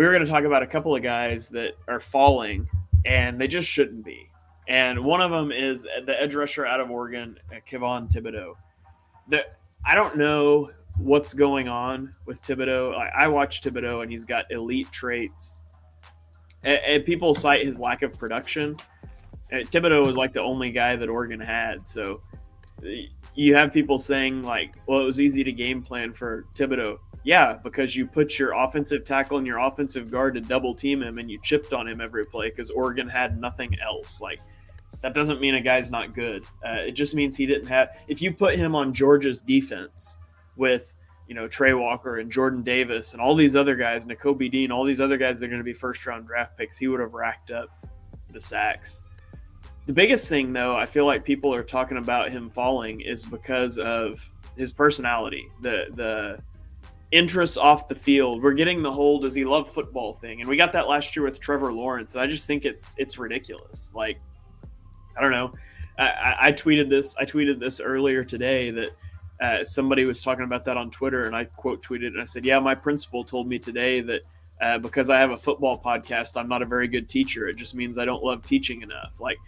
we were going to talk about a couple of guys that are falling, and they just shouldn't be. And one of them is the edge rusher out of Oregon, Kevon Thibodeaux. The, I don't know what's going on with Thibodeaux. I watch Thibodeaux, and he's got elite traits. And people cite his lack of production. Thibodeaux was like the only guy that Oregon had. So you have people saying, like, well, it was easy to game plan for Thibodeaux. Yeah, because you put your offensive tackle and your offensive guard to double team him, and you chipped on him every play because Oregon had nothing else. Like, that doesn't mean a guy's not good. It just means he didn't have. If you put him on Georgia's defense with, Trey Walker and Jordan Davis and all these other guys, Nakobe Dean, all these other guys that are going to be first-round draft picks, he would have racked up the sacks. The biggest thing, though, I feel like people are talking about him falling is because of his personality, the interests off the field. We're getting the whole "does he love football" thing, and we got that last year with Trevor Lawrence, and I just think it's ridiculous. Like, I don't know. I tweeted this earlier today that somebody was talking about that on Twitter, and I quote tweeted and I said, "Yeah, my principal told me today that because I have a football podcast, I'm not a very good teacher. It just means I don't love teaching enough." Like,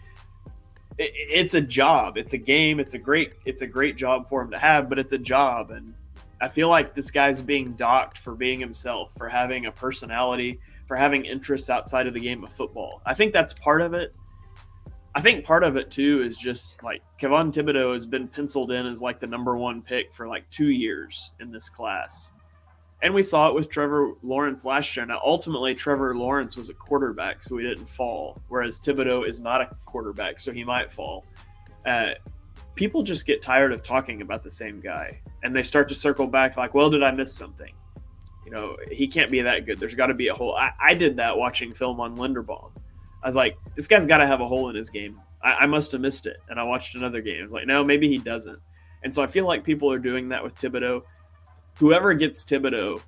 it's a job, it's a game, it's a great job for him to have, but it's a job, and I feel like this guy's being docked for being himself, for having a personality, for having interests outside of the game of football. I think that's part of it. I think part of it too is just like Kevon Thibodeaux has been penciled in as like the number one pick for like 2 years in this class. And we saw it with Trevor Lawrence last year. Now, ultimately, Trevor Lawrence was a quarterback, so he didn't fall, whereas Thibodeaux is not a quarterback, so he might fall. People just get tired of talking about the same guy, and they start to circle back like, well, did I miss something? He can't be that good. There's got to be a hole. I did that watching film on Linderbaum. I was like, this guy's got to have a hole in his game. I must have missed it. And I watched another game. I was like, no, maybe he doesn't. And so I feel like people are doing that with Thibodeaux. Whoever gets Thibodeaux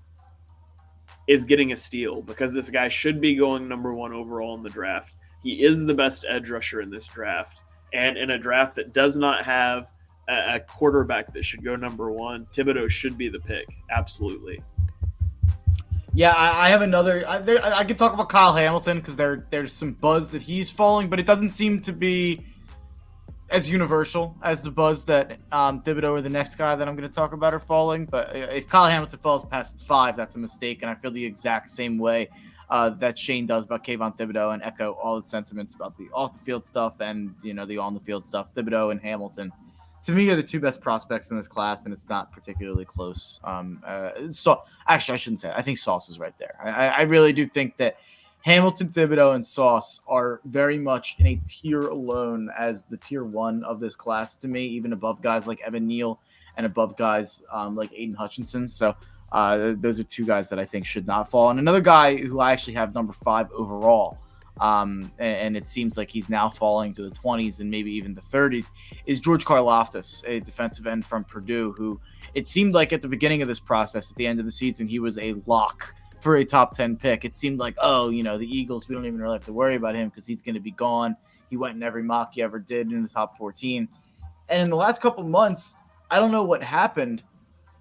is getting a steal because this guy should be going number one overall in the draft. He is the best edge rusher in this draft. And in a draft that does not have a quarterback that should go number one, Thibodeaux should be the pick. Absolutely. Yeah, I have another. I could talk about Kyle Hamilton because there's some buzz that he's falling, but it doesn't seem to be as universal as the buzz that Thibodeaux or the next guy that I'm going to talk about are falling. But if Kyle Hamilton falls past 5, that's a mistake, and I feel the exact same way that Shane does about Kayvon Thibodeaux, and echo all the sentiments about the off-the-field stuff and the on-the-field stuff. Thibodeaux and Hamilton, to me, are the two best prospects in this class, and it's not particularly close. So actually, I shouldn't say it. I think Sauce is right there. I really do think that Hamilton, Thibodeaux, and Sauce are very much in a tier alone as the tier 1 of this class to me, even above guys like Evan Neal and above guys like Aiden Hutchinson. So those are two guys that I think should not fall. And another guy who I actually have number 5 overall, and it seems like he's now falling to the 20s and maybe even the 30s, is George Karlaftis, a defensive end from Purdue, who it seemed like at the beginning of this process, at the end of the season, he was a lock for a top 10 pick. It seemed like, the Eagles, we don't even really have to worry about him because he's going to be gone. He went in every mock he ever did in the top 14. And in the last couple months, I don't know what happened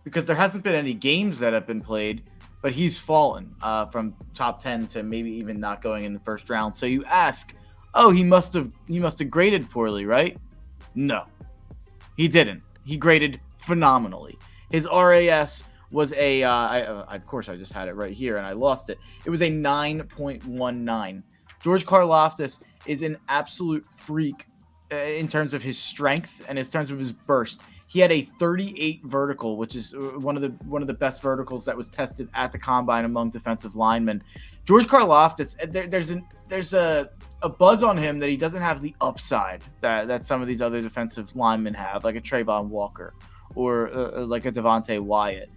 because there hasn't been any games that have been played, but he's fallen from top 10 to maybe even not going in the first round. So you ask, he must have graded poorly, right? No, he didn't. He graded phenomenally. His RAS was of course I just had it right here and I lost it. It was a 9.19. George Karlaftis is an absolute freak in terms of his strength and in terms of his burst. He had a 38 vertical, which is one of the best verticals that was tested at the combine among defensive linemen. George Karlaftis, there's a buzz on him that he doesn't have the upside that some of these other defensive linemen have, like a Trayvon Walker or like a Devontae Wyatt.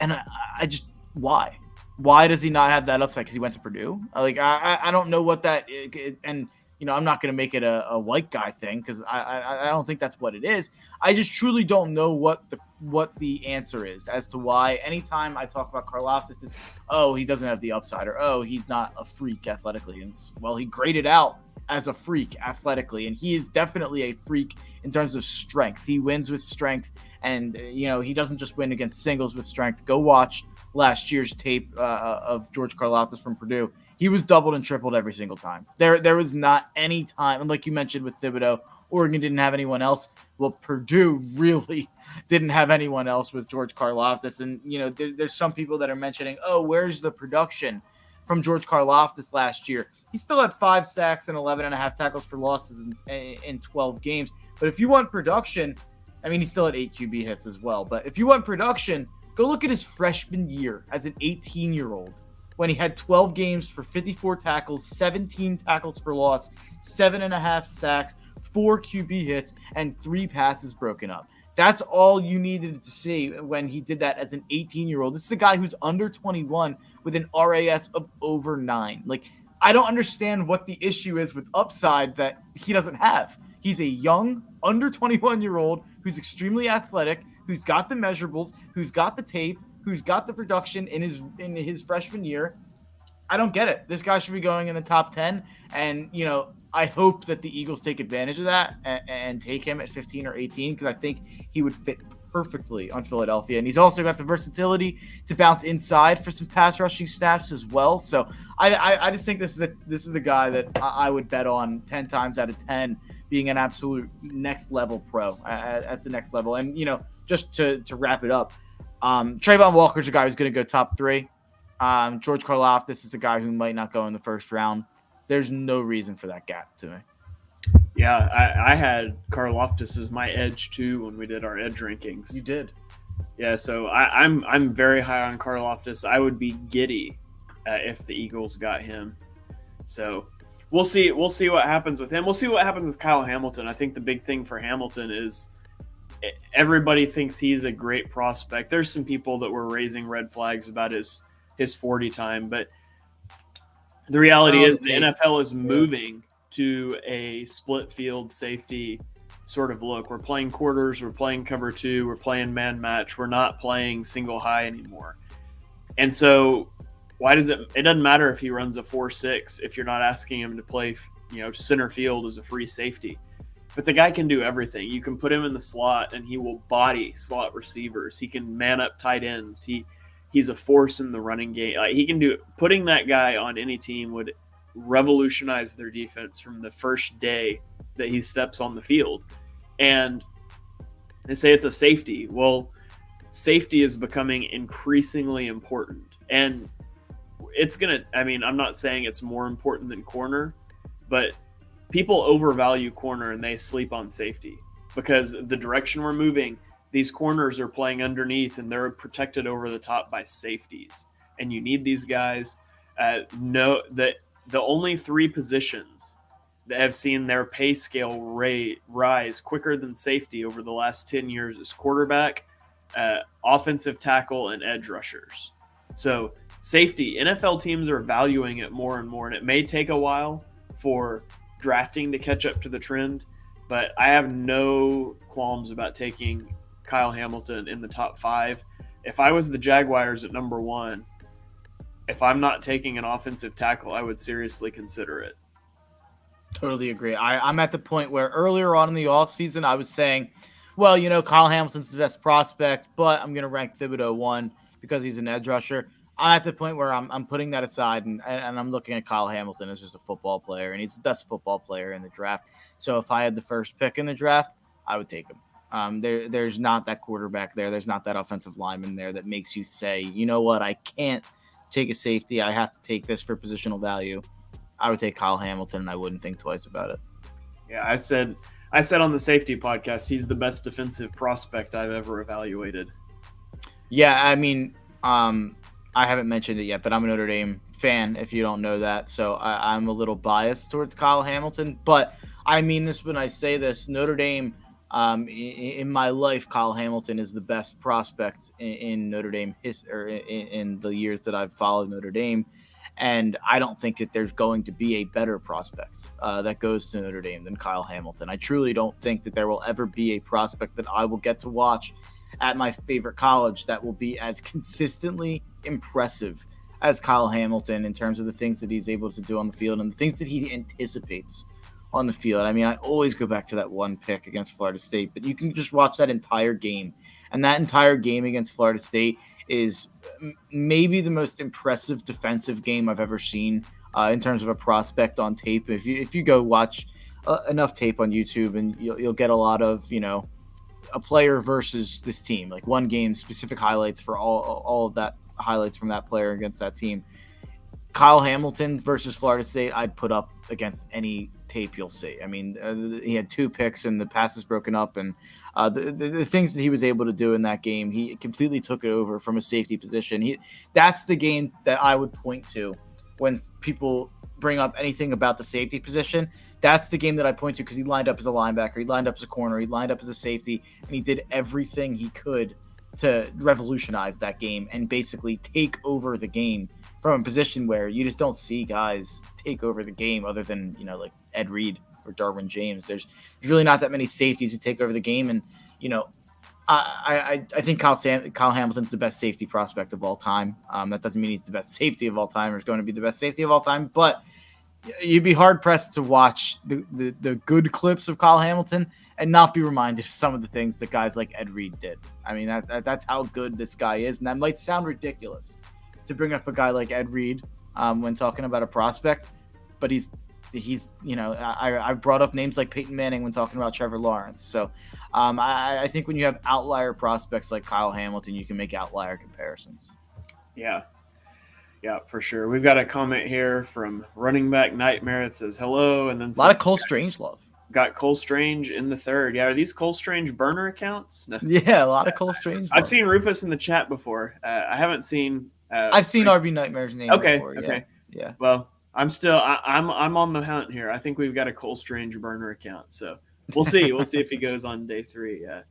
And I just, why? Why does he not have that upside? Because he went to Purdue? I don't know what that is. And, I'm not going to make it a white guy thing because I don't think that's what it is. I just truly don't know what the answer is as to why anytime I talk about Karlaftis is, he doesn't have the upside, or, he's not a freak athletically. And, he graded out as a freak athletically, and he is definitely a freak in terms of strength. He wins with strength, and he doesn't just win against singles with strength. Go watch last year's tape of George Karlaftis from Purdue, he was doubled and tripled every single time. There was not any time, and like you mentioned with Thibodeau, Oregon didn't have anyone else. Well, Purdue really didn't have anyone else with George Karlaftis. And, there's some people that are mentioning, oh, where's the production from George Karlaftis last year? He still had 5 sacks and 11.5 tackles for losses in 12 games. But if you want production, he still had 8 QB hits as well. But if you want production, go look at his freshman year as an 18-year-old when he had 12 games for 54 tackles, 17 tackles for loss, 7.5 sacks, 4 QB hits, and 3 passes broken up. That's all you needed to see when he did that as an 18-year-old. This is a guy who's under 21 with an RAS of over 9. I don't understand what the issue is with upside that he doesn't have. He's a young, under 21-year-old who's extremely athletic, who's got the measurables, who's got the tape, who's got the production in his freshman year. I don't get it. This guy should be going in the top 10. And, I hope that the Eagles take advantage of that and take him at 15 or 18, because I think he would fit perfectly on Philadelphia. And he's also got the versatility to bounce inside for some pass rushing snaps as well. So I just think this is the guy that I would bet on 10 times out of 10 being an absolute next level pro at the next level. And, just to wrap it up, Trayvon Walker's a guy who's going to go top 3. George Karlaftis is a guy who might not go in the first round. There's no reason for that gap to me. Yeah, I had Karlaftis as my edge too when we did our edge rankings. You did. Yeah, so I'm very high on Karlaftis. I would be giddy if the Eagles got him. So we'll see what happens with him. We'll see what happens with Kyle Hamilton. I think the big thing for Hamilton is everybody thinks he's a great prospect. There's some people that were raising red flags about his 40 time, but the reality is the NFL is moving to a split field safety sort of look. We're playing quarters, we're playing cover 2, we're playing man match. We're not playing single high anymore. And so why does it doesn't matter if he runs a 4.6 if you're not asking him to play, center field as a free safety. But the guy can do everything. You can put him in the slot and he will body slot receivers. He can man up tight ends. He's a force in the running game. He can do it. Putting that guy on any team would revolutionize their defense from the first day that he steps on the field. And they say it's a safety. Well, safety is becoming increasingly important. And I'm not saying it's more important than corner, but people overvalue corner and they sleep on safety because the direction we're moving, these corners are playing underneath and they're protected over the top by safeties. And you need these guys. Know that the only 3 positions that have seen their pay scale rise quicker than safety over the last 10 years is quarterback, offensive tackle, and edge rushers. So safety, NFL teams are valuing it more and more, and it may take a while for drafting to catch up to the trend, but I have no qualms about taking Kyle Hamilton in the top 5. If I was the Jaguars at number 1, if I'm not taking an offensive tackle, I would seriously consider it. Totally agree. I'm at the point where earlier on in the offseason, I was saying, well, Kyle Hamilton's the best prospect, but I'm going to rank Thibodeau 1 because he's an edge rusher. I'm at the point where I'm putting that aside and I'm looking at Kyle Hamilton as just a football player, and he's the best football player in the draft. So if I had the first pick in the draft, I would take him. There's not that quarterback there. There's not that offensive lineman there that makes you say, you know what, I can't take a safety. I have to take this for positional value. I would take Kyle Hamilton, and I wouldn't think twice about it. Yeah, I said on the safety podcast, he's the best defensive prospect I've ever evaluated. Yeah, I haven't mentioned it yet, but I'm a Notre Dame fan, if you don't know that. So I'm a little biased towards Kyle Hamilton. But I mean this when I say this. Notre Dame, in my life, Kyle Hamilton is the best prospect in Notre Dame in the years that I've followed Notre Dame. And I don't think that there's going to be a better prospect that goes to Notre Dame than Kyle Hamilton. I truly don't think that there will ever be a prospect that I will get to watch at my favorite college that will be as consistently impressive as Kyle Hamilton in terms of the things that he's able to do on the field and the things that he anticipates on the field. I mean, I always go back to that one pick against Florida State, but you can just watch that entire game. And that entire game against Florida State is maybe the most impressive defensive game I've ever seen in terms of a prospect on tape. If you go watch enough tape on YouTube, and you'll get a lot of, a player versus this team, like one game specific highlights for all of that highlights from that player against that team. Kyle Hamilton versus Florida State, I'd put up against any tape you'll see. I mean, he had 2 picks and the passes broken up, and the things that he was able to do in that game, he completely took it over from a safety position. That's the game that I would point to when people bring up anything about the safety position. That's the game that I point to, because he lined up as a linebacker, he lined up as a corner, he lined up as a safety, and he did everything he could to revolutionize that game and basically take over the game from a position where you just don't see guys take over the game other than, like Ed Reed or Darwin James. There's really not that many safeties who take over the game. And, I think Kyle Hamilton's the best safety prospect of all time. That doesn't mean he's the best safety of all time or is going to be the best safety of all time, but you'd be hard pressed to watch the good clips of Kyle Hamilton and not be reminded of some of the things that guys like Ed Reed did. I mean, that's how good this guy is. And that might sound ridiculous to bring up a guy like Ed Reed when talking about a prospect, but he's I brought up names like Peyton Manning when talking about Trevor Lawrence. So I think when you have outlier prospects like Kyle Hamilton, you can make outlier comparisons. Yeah, for sure. We've got a comment here from Running Back Nightmare that says hello, and then a lot of Cole Strange love. Got Cole Strange in the third. Yeah, are these Cole Strange burner accounts? No. Yeah, a lot of Cole Strange love. I've seen Rufus in the chat before. I haven't seen. I've seen RB Nightmare's name before. Okay. Yeah. Well, I'm on the hunt here. I think we've got a Cole Strange burner account, so we'll see. We'll see if he goes on day 3. Yeah.